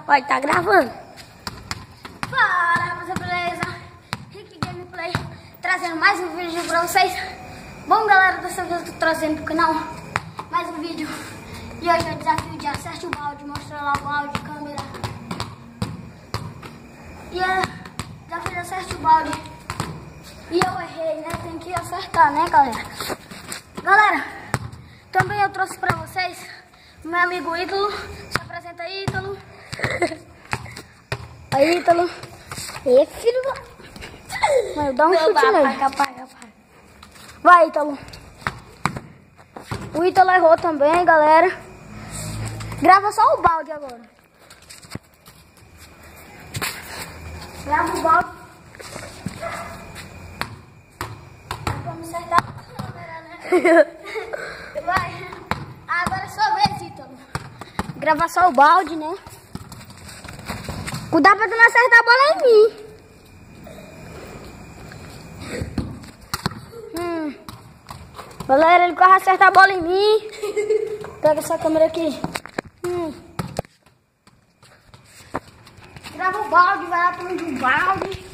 Olha, tá gravando. Fala, rapaziada, beleza? Rick Gameplay, trazendo mais um vídeo pra vocês. Bom, galera, dessa vez eu tô trazendo pro canal mais um vídeo. E hoje é o desafio de acerte o balde, mostra lá o balde, câmera. E é desafio de acerte o balde. E eu errei, né? Tem que acertar, né, galera? Galera, também eu trouxe pra vocês o meu amigo Ítalo. Se apresenta aí, Ítalo. Aí, Ítalo. E filho da... Vai, dá um chute nele. Apaga. Vai, Ítalo. O Ítalo errou também, galera. Grava só o balde agora. Grava o balde. Vamos acertar a câmera, né? Vai. Agora é sua vez, Ítalo. Gravar só o balde, né? Cuidado pra tu não acertar a bola em mim. Galera, ele corre acertar a bola em mim. Pega essa câmera aqui. Grava o balde, vai lá pro meio do balde.